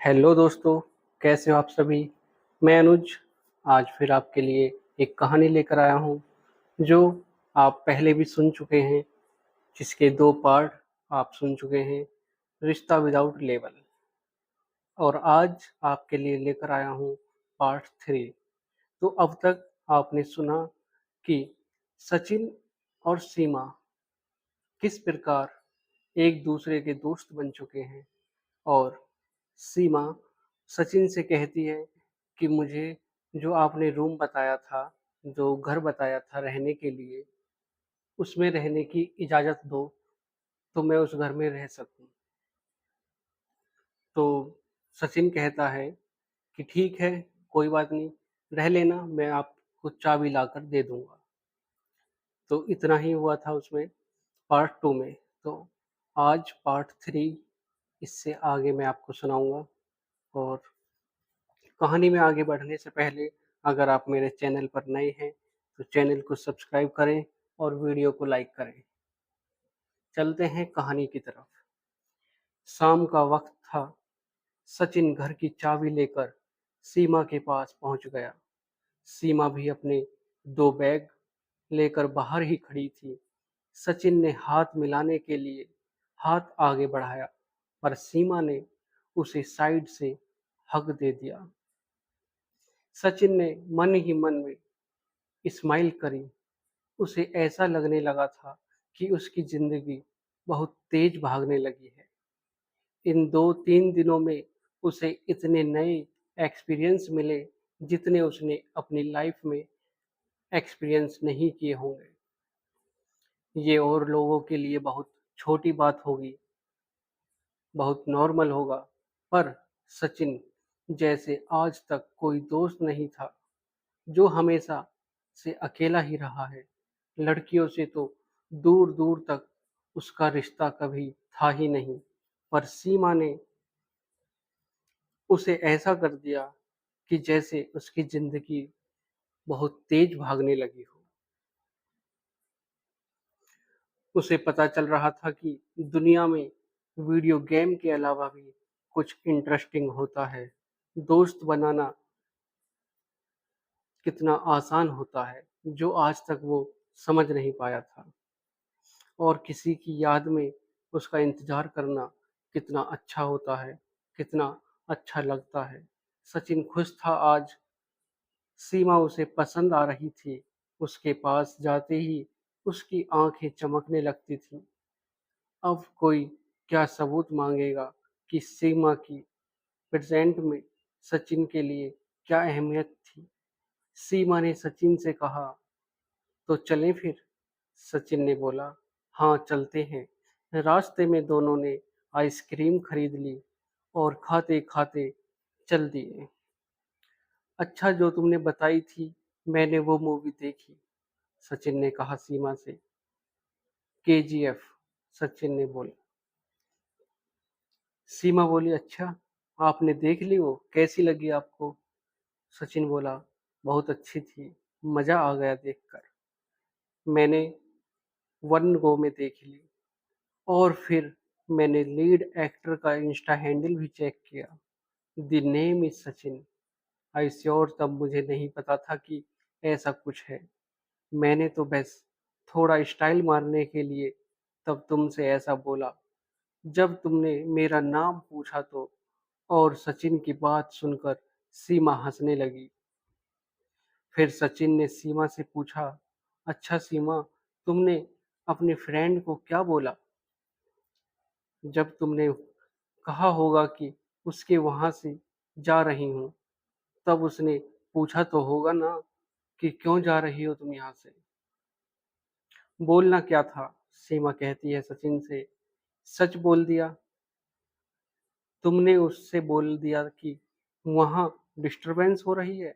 Hello दोस्तों, कैसे हो आप सभी? मैं अनुज आज फिर आपके लिए एक कहानी लेकर आया हूँ, जो आप पहले भी सुन चुके हैं, जिसके 2 पार्ट आप सुन चुके हैं, रिश्ता विदाउट लेबल। और आज आपके लिए लेकर आया हूँ पार्ट 3। तो अब तक आपने सुना कि सचिन और सीमा किस प्रकार एक दूसरे के दोस्त बन चुके हैं और सीमा सचिन से कहती है कि मुझे जो आपने रूम बताया था, जो घर बताया था रहने के लिए, उसमें रहने की इजाज़त दो, तो मैं उस घर में रह सकूँ। तो सचिन कहता है कि ठीक है, कोई बात नहीं, रह लेना, मैं आपको चाबी लाकर दे दूँगा। तो इतना ही हुआ था उसमें पार्ट 2 में। तो आज पार्ट 3 इससे आगे मैं आपको सुनाऊँगा। और कहानी में आगे बढ़ने से पहले अगर आप मेरे चैनल पर नए हैं तो चैनल को सब्सक्राइब करें और वीडियो को लाइक करें। चलते हैं कहानी की तरफ। शाम का वक्त था। सचिन घर की चाबी लेकर सीमा के पास पहुंच गया। सीमा भी अपने 2 बैग लेकर बाहर ही खड़ी थी। सचिन ने हाथ मिलाने के लिए हाथ आगे बढ़ाया, पर सीमा ने उसे साइड से हग दे दिया। सचिन ने मन ही मन में स्माइल करी। उसे ऐसा लगने लगा था कि उसकी जिंदगी बहुत तेज भागने लगी है। इन 2-3 दिनों में उसे इतने नए एक्सपीरियंस मिले जितने उसने अपनी लाइफ में एक्सपीरियंस नहीं किए होंगे। ये और लोगों के लिए बहुत छोटी बात होगी, बहुत नॉर्मल होगा, पर सचिन जैसे आज तक कोई दोस्त नहीं था, जो हमेशा से अकेला ही रहा है। लड़कियों से तो दूर दूर तक उसका रिश्ता कभी था ही नहीं, पर सीमा ने उसे ऐसा कर दिया कि जैसे उसकी जिंदगी बहुत तेज भागने लगी हो। उसे पता चल रहा था कि दुनिया में वीडियो गेम के अलावा भी कुछ इंटरेस्टिंग होता है। दोस्त बनाना कितना आसान होता है, जो आज तक वो समझ नहीं पाया था। और किसी की याद में उसका इंतजार करना कितना अच्छा होता है, कितना अच्छा लगता है। सचिन खुश था आज। सीमा उसे पसंद आ रही थी। उसके पास जाते ही उसकी आंखें चमकने लगती थीं। अब कोई क्या सबूत मांगेगा कि सीमा की प्रेजेंट में सचिन के लिए क्या अहमियत थी। सीमा ने सचिन से कहा, तो चलें फिर? सचिन ने बोला, हाँ चलते हैं। रास्ते में दोनों ने आइसक्रीम खरीद ली और खाते खाते चल दिए। अच्छा, जो तुमने बताई थी मैंने वो मूवी देखी, सचिन ने कहा सीमा से। केजीएफ, सचिन ने बोला। सीमा बोली, अच्छा आपने देख ली, वो कैसी लगी आपको? सचिन बोला, बहुत अच्छी थी, मजा आ गया देखकर। मैंने 1 गो में देख ली और फिर मैंने लीड एक्टर का इंस्टा हैंडल भी चेक किया। The name is Sachin. I sure तब मुझे नहीं पता था कि ऐसा कुछ है। मैंने तो बस थोड़ा स्टाइल मारने के लिए तब तुमसे ऐसा बोला। जब तुमने मेरा नाम पूछा तो। और सचिन की बात सुनकर सीमा हंसने लगी। फिर सचिन ने सीमा से पूछा, अच्छा सीमा, तुमने अपने फ्रेंड को क्या बोला जब तुमने कहा होगा कि उसके वहां से जा रही हूँ? तब उसने पूछा तो होगा ना कि क्यों जा रही हो तुम यहाँ से? बोलना क्या था? सीमा कहती है सचिन से, सच बोल दिया। तुमने उससे बोल दिया कि वहाँ डिस्टरबेंस हो रही है,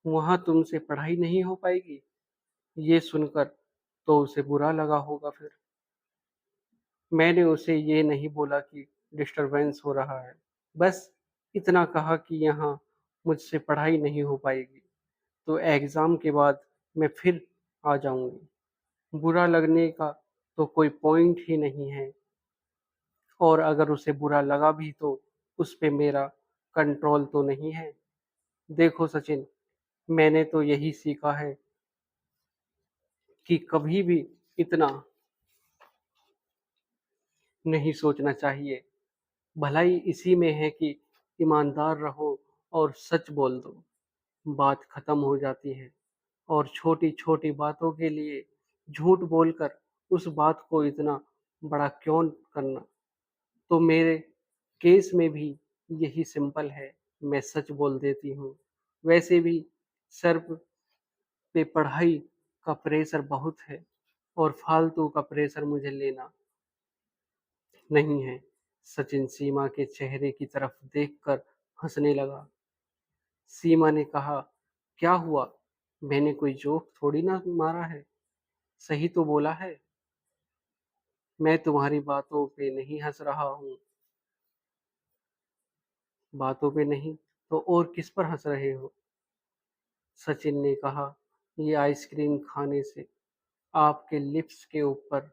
वहाँ तुमसे पढ़ाई नहीं हो पाएगी। ये सुनकर तो उसे बुरा लगा होगा फिर। मैंने उसे ये नहीं बोला कि डिस्टरबेंस हो रहा है, बस इतना कहा कि यहाँ मुझसे पढ़ाई नहीं हो पाएगी, तो एग्ज़ाम के बाद मैं फिर आ जाऊँगी। बुरा लगने का तो कोई पॉइंट ही नहीं है, और अगर उसे बुरा लगा भी तो उस पे मेरा कंट्रोल तो नहीं है। देखो सचिन, मैंने तो यही सीखा है कि कभी भी इतना नहीं सोचना चाहिए। भलाई इसी में है कि ईमानदार रहो और सच बोल दो, बात खत्म हो जाती है। और छोटी-छोटी बातों के लिए झूठ बोलकर उस बात को इतना बड़ा क्यों करना? तो मेरे केस में भी यही सिंपल है, मैं सच बोल देती हूँ। वैसे भी सर पे पढ़ाई का प्रेशर बहुत है और फालतू का प्रेशर मुझे लेना नहीं है। सचिन सीमा के चेहरे की तरफ देखकर हंसने लगा। सीमा ने कहा, क्या हुआ? मैंने कोई जोक थोड़ी ना मारा है, सही तो बोला है। मैं तुम्हारी बातों पे नहीं हंस रहा हूँ। बातों पे नहीं तो और किस पर हंस रहे हो? सचिन ने कहा, ये आइसक्रीम खाने से आपके लिप्स के ऊपर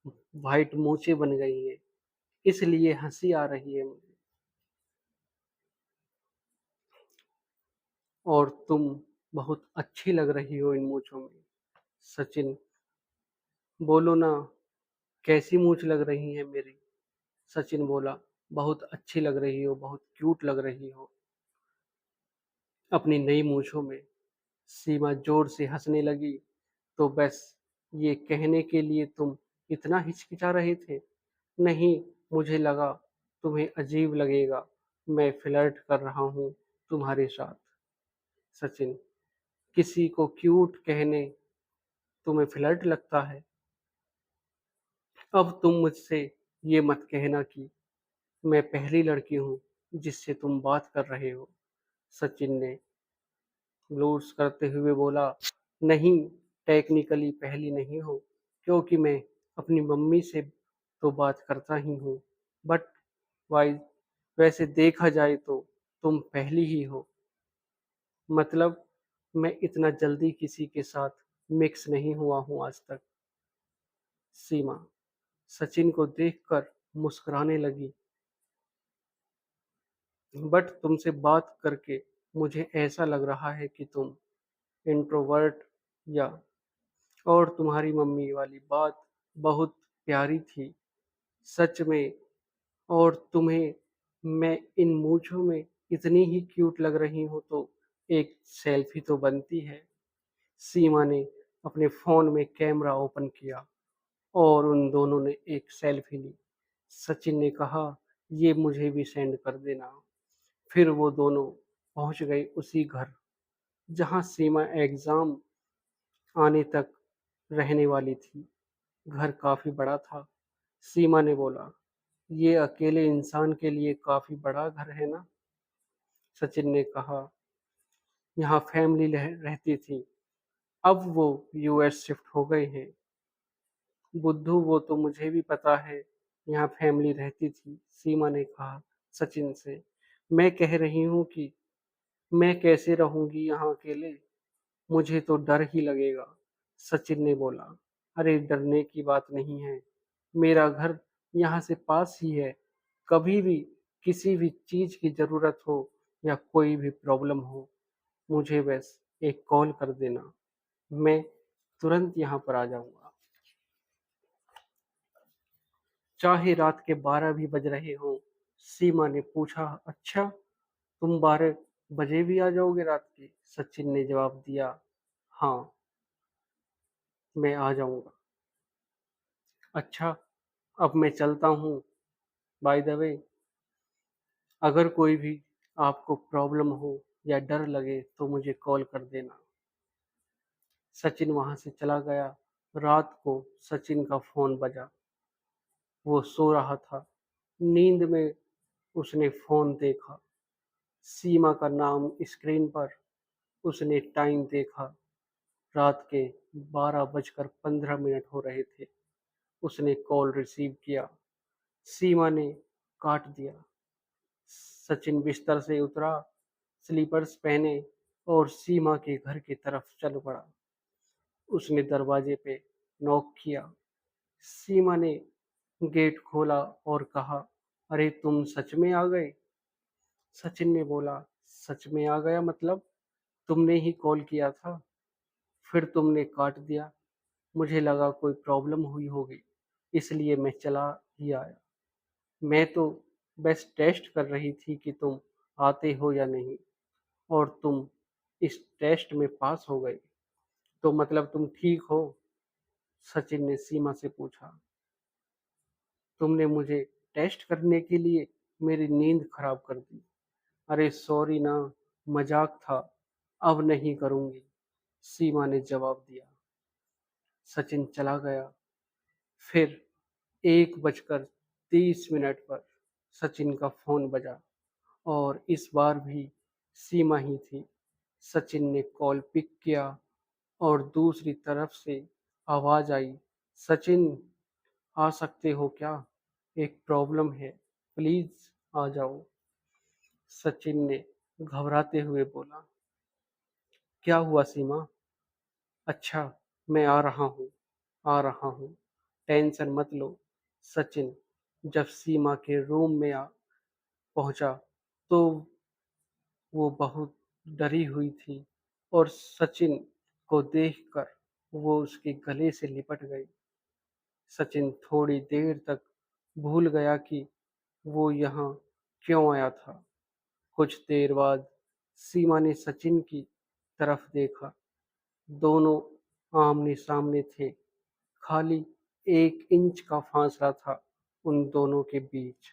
व्हाइट मोचे बन गई हैं, इसलिए हंसी आ रही है मुझे। और तुम बहुत अच्छी लग रही हो इन मूंछों में। सचिन, बोलो ना, कैसी मूंछ लग रही है मेरी? सचिन बोला, बहुत अच्छी लग रही हो, बहुत क्यूट लग रही हो अपनी नई मूंछों में। सीमा जोर से हंसने लगी। तो बस ये कहने के लिए तुम इतना हिचकिचा रहे थे? नहीं, मुझे लगा तुम्हें अजीब लगेगा, मैं फ्लर्ट कर रहा हूँ तुम्हारे साथ। सचिन, किसी को क्यूट कहने तुम्हें फ्लर्ट लगता है? अब तुम मुझसे ये मत कहना कि मैं पहली लड़की हूँ जिससे तुम बात कर रहे हो। सचिन ने ग्लोस करते हुए बोला, नहीं, टेक्निकली पहली नहीं हो, क्योंकि मैं अपनी मम्मी से तो बात करता ही हूँ, बट वाइज वैसे देखा जाए तो तुम पहली ही हो। मतलब मैं इतना जल्दी किसी के साथ मिक्स नहीं हुआ हूँ आज तक। सीमा सचिन को देखकर मुस्कुराने लगी। बट तुमसे बात करके मुझे ऐसा लग रहा है कि तुम इंट्रोवर्ट या और तुम्हारी मम्मी वाली बात बहुत प्यारी थी, सच में। और तुम्हें मैं इन मूंछों में इतनी ही क्यूट लग रही हूँ तो एक सेल्फी तो बनती है। सीमा ने अपने फोन में कैमरा ओपन किया और उन दोनों ने एक सेल्फी ली। सचिन ने कहा, ये मुझे भी सेंड कर देना। फिर वो दोनों पहुंच गए उसी घर जहां सीमा एग्जाम आने तक रहने वाली थी। घर काफी बड़ा था। सीमा ने बोला, ये अकेले इंसान के लिए काफी बड़ा घर है ना? सचिन ने कहा, यहाँ फैमिली रहती थी, अब वो यूएस शिफ्ट हो गए हैं। बुद्धू, वो तो मुझे भी पता है, यहाँ फैमिली रहती थी। सीमा ने कहा सचिन से, मैं कह रही हूँ कि मैं कैसे रहूंगी यहाँ अकेले, मुझे तो डर ही लगेगा। सचिन ने बोला, अरे डरने की बात नहीं है, मेरा घर यहाँ से पास ही है। कभी भी किसी भी चीज की जरूरत हो या कोई भी प्रॉब्लम हो, मुझे बस एक कॉल कर देना, मैं तुरंत यहाँ पर आ जाऊंगा। चाहे रात के 12 भी बज रहे हों। सीमा ने पूछा, अच्छा, तुम 12 बजे भी आ जाओगे रात के? सचिन ने जवाब दिया, हाँ, मैं आ जाऊंगा। अच्छा, अब मैं चलता हूँ। बाय द वे, अगर कोई भी आपको प्रॉब्लम हो या डर लगे तो मुझे कॉल कर देना। सचिन वहां से चला गया। रात को सचिन का फोन बजा। वो सो रहा था। नींद में उसने फोन देखा। सीमा का नाम स्क्रीन पर। उसने टाइम देखा। रात के 12:15 हो रहे थे। उसने कॉल रिसीव किया। सीमा ने काट दिया। सचिन बिस्तर से उतरा, स्लीपर्स पहने और सीमा के घर की तरफ चल पड़ा। उसने दरवाजे पे नॉक किया। सीमा ने गेट खोला और कहा, अरे तुम सच में आ गए? सचिन ने बोला, सच में आ गया मतलब? तुमने ही कॉल किया था, फिर तुमने काट दिया। मुझे लगा कोई प्रॉब्लम हुई होगी, इसलिए मैं चला ही आया। मैं तो बस टेस्ट कर रही थी कि तुम आते हो या नहीं, और तुम इस टेस्ट में पास हो गए, तो मतलब तुम ठीक हो? सचिन ने सीमा से पूछा। तुमने मुझे टेस्ट करने के लिए मेरी नींद खराब कर दी। अरे सॉरी ना, मजाक था, अब नहीं करूंगी, सीमा ने जवाब दिया। सचिन चला गया। फिर 1:30 पर सचिन का फोन बजा, और इस बार भी सीमा ही थी। सचिन ने कॉल पिक किया, और दूसरी तरफ से आवाज आई, सचिन, आ सकते हो क्या? एक प्रॉब्लम है, प्लीज आ जाओ। सचिन ने घबराते हुए बोला, क्या हुआ सीमा? अच्छा, मैं आ रहा हूँ, टेंशन मत लो। सचिन जब सीमा के रूम में आ पहुंचा तो वो बहुत डरी हुई थी, और सचिन को देखकर वो उसके गले से लिपट गई। सचिन थोड़ी देर तक भूल गया कि वो यहाँ क्यों आया था। कुछ देर बाद सीमा ने सचिन की तरफ देखा। दोनों आमने सामने थे, खाली 1 इंच का फासला था उन दोनों के बीच।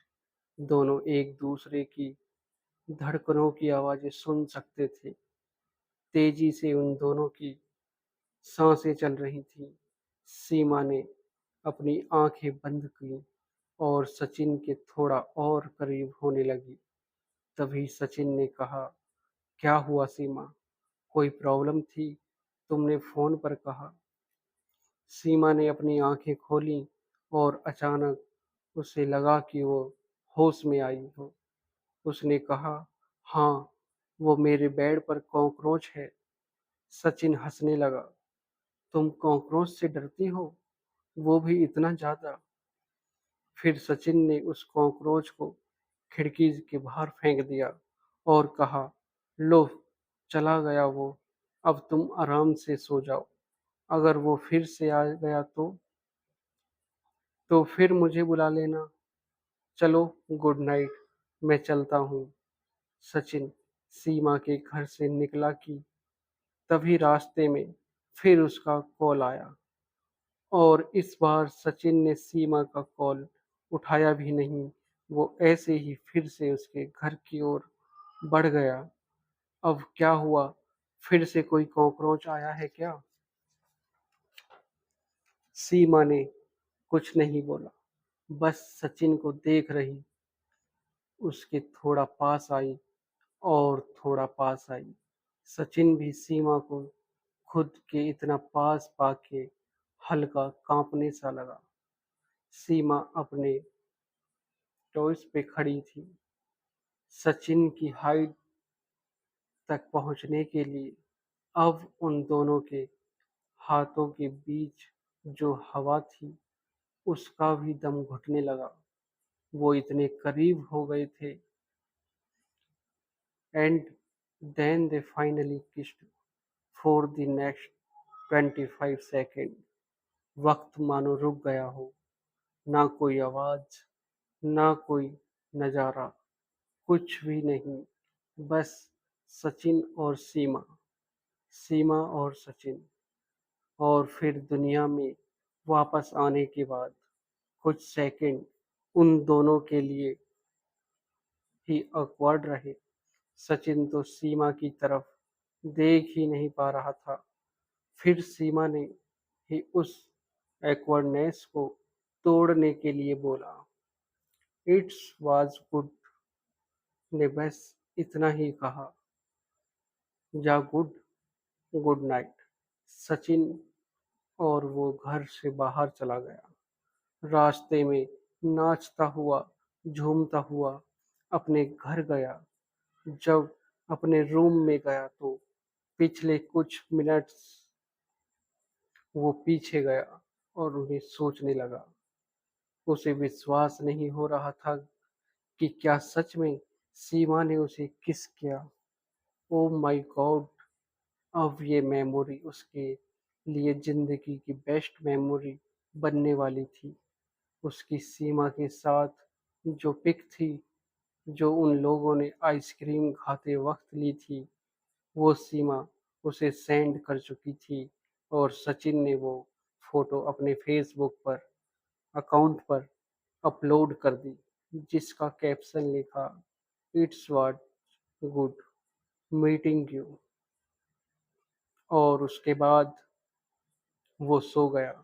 दोनों एक दूसरे की धड़कनों की आवाजें सुन सकते थे। तेजी से उन दोनों की सांसें चल रही थीं। सीमा ने अपनी आंखें बंद की और सचिन के थोड़ा और करीब होने लगी। तभी सचिन ने कहा, क्या हुआ सीमा? कोई प्रॉब्लम थी? तुमने फोन पर कहा। सीमा ने अपनी आंखें खोलीं, और अचानक उसे लगा कि वो होश में आई हो। उसने कहा, हाँ, वो मेरे बेड पर कॉकरोच है। सचिन हंसने लगा, तुम कॉकरोच से डरती हो? वो भी इतना ज्यादा? फिर सचिन ने उस कॉकरोच को खिड़की के बाहर फेंक दिया और कहा, लो, चला गया वो, अब तुम आराम से सो जाओ। अगर वो फिर से आ गया तो फिर मुझे बुला लेना। चलो, गुड नाइट, मैं चलता हूँ। सचिन सीमा के घर से निकला कि तभी रास्ते में फिर उसका कॉल आया, और इस बार सचिन ने सीमा का कॉल उठाया भी नहीं। वो ऐसे ही फिर से उसके घर की ओर बढ़ गया। अब क्या हुआ? फिर से कोई कॉकरोच आया है क्या? सीमा ने कुछ नहीं बोला, बस सचिन को देख रही। उसके थोड़ा पास आई, और थोड़ा पास आई। सचिन भी सीमा को खुद के इतना पास पाके हल्का कांपने सा लगा। सीमा अपने टॉयज पे खड़ी थी, सचिन की हाइट तक पहुंचने के लिए। अब उन दोनों के हाथों के बीच जो हवा थी, उसका भी दम घुटने लगा। वो इतने करीब हो गए थे। And then they finally kissed for the next 25 second. वक्त मानो रुक गया हो, ना कोई आवाज, ना कोई नजारा, कुछ भी नहीं, बस सचिन और सीमा, सीमा और सचिन। और फिर दुनिया में वापस आने के बाद कुछ सेकंड उन दोनों के लिए ही ऑकवर्ड रहे। सचिन तो सीमा की तरफ देख ही नहीं पा रहा था। फिर सीमा ने ही उस एक्वर्डनेस को तोड़ने के लिए बोला, इट्स वाज गुड, ने बस इतना ही कहा, जा गुड, गुड नाइट। सचिन और वो घर से बाहर चला गया। रास्ते में नाचता हुआ, झूमता हुआ अपने घर गया। जब अपने रूम में गया तो पिछले कुछ मिनट्स वो पीछे गया और उन्हें सोचने लगा। उसे विश्वास नहीं हो रहा था कि क्या सच में सीमा ने उसे किस किया। Oh my God! अब ये मेमोरी उसके लिए ज़िंदगी की बेस्ट मेमोरी बनने वाली थी। उसकी सीमा के साथ जो पिक थी, जो उन लोगों ने आइसक्रीम खाते वक्त ली थी, वो सीमा उसे सेंड कर चुकी थी और सचिन ने वो फोटो अपने फेसबुक पर अकाउंट पर अपलोड कर दी, जिसका कैप्शन लिखा, it's what good meeting you. और उसके बाद वो सो गया।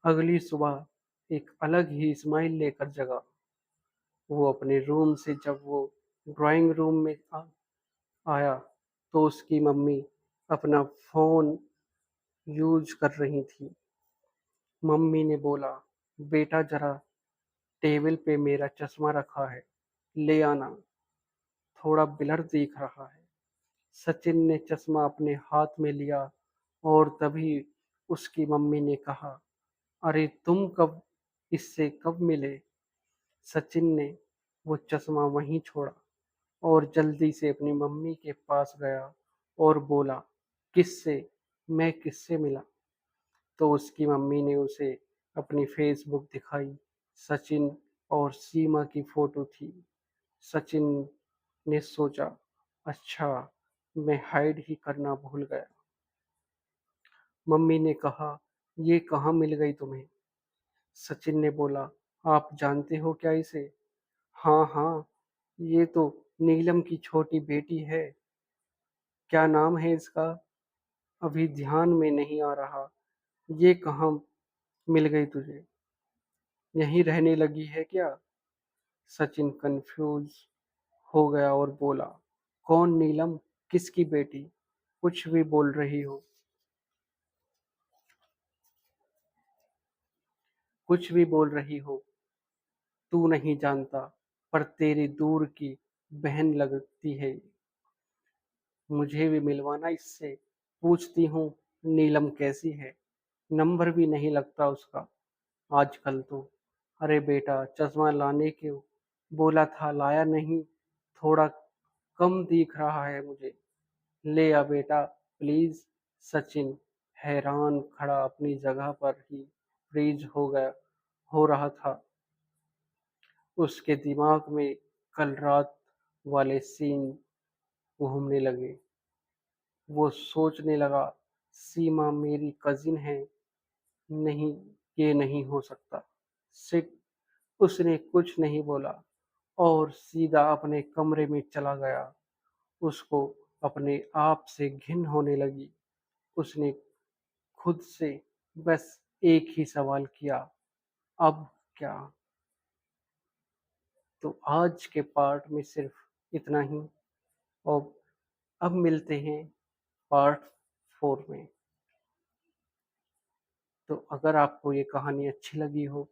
अगली सुबह एक अलग ही स्माइल लेकर जगा। वो अपने रूम से जब वो ड्राइंग रूम में आया तो उसकी मम्मी अपना फोन यूज कर रही थी। मम्मी ने बोला, बेटा जरा टेबल पे मेरा चश्मा रखा है, ले आना, थोड़ा ब्लर दिख रहा है। सचिन ने चश्मा अपने हाथ में लिया और तभी उसकी मम्मी ने कहा, अरे तुम कब मिले। सचिन ने वो चश्मा वहीं छोड़ा और जल्दी से अपनी मम्मी के पास गया और बोला, किससे? मैं किससे मिला? तो उसकी मम्मी ने उसे अपनी फेसबुक दिखाई। सचिन और सीमा की फोटो थी। सचिन ने सोचा, अच्छा, मैं हाइड ही करना भूल गया। मम्मी ने कहा, ये कहाँ मिल गई तुम्हें? सचिन ने बोला, आप जानते हो क्या इसे? हाँ हाँ, ये तो नीलम की छोटी बेटी है। क्या नाम है इसका? अभी ध्यान में नहीं आ रहा। ये कहाँ मिल गई तुझे? यहीं रहने लगी है क्या? सचिन कंफ्यूज हो गया और बोला, कौन नीलम? किसकी बेटी? कुछ भी बोल रही हो? कुछ भी बोल रही हो? तू नहीं जानता, पर तेरी दूर की बहन लगती है। मुझे भी मिलवाना इससे। पूछती हूँ नीलम कैसी है। नंबर भी नहीं लगता उसका आजकल तो। अरे बेटा, चश्मा लाने क्यों बोला था, लाया नहीं? थोड़ा कम दिख रहा है मुझे। ले आ बेटा प्लीज। सचिन हैरान खड़ा अपनी जगह पर ही फ्रीज हो रहा था। उसके दिमाग में कल रात वाले सीन घूमने लगे। वो सोचने लगा, सीमा मेरी कजिन है, नहीं, ये नहीं हो सकता। सिट उसने कुछ नहीं बोला और सीधा अपने कमरे में चला गया। उसको अपने आप से घिन होने लगी। उसने खुद से बस एक ही सवाल किया, अब क्या? तो आज के पार्ट में सिर्फ इतना ही। और अब मिलते हैं पार्ट 4 में। तो अगर आपको ये कहानी अच्छी लगी हो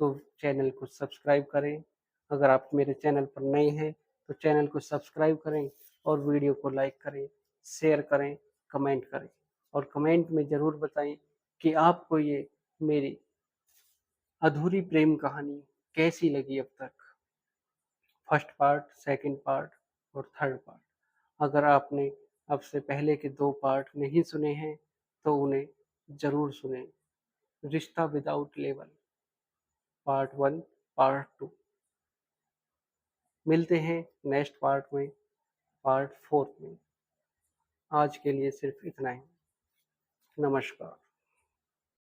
तो चैनल को सब्सक्राइब करें। अगर आप मेरे चैनल पर नए हैं तो चैनल को सब्सक्राइब करें और वीडियो को लाइक करें, शेयर करें, कमेंट करें। और कमेंट में ज़रूर बताएं कि आपको ये मेरी अधूरी प्रेम कहानी कैसी लगी अब तक। फर्स्ट पार्ट, सेकंड पार्ट और थर्ड पार्ट। अगर आपने अब से पहले के 2 पार्ट नहीं सुने हैं तो उन्हें ज़रूर सुनें। रिश्ता विदाउट लेबल पार्ट 1, पार्ट 2। मिलते हैं नेक्स्ट पार्ट में, पार्ट 4 में। आज के लिए सिर्फ इतना ही। नमस्कार।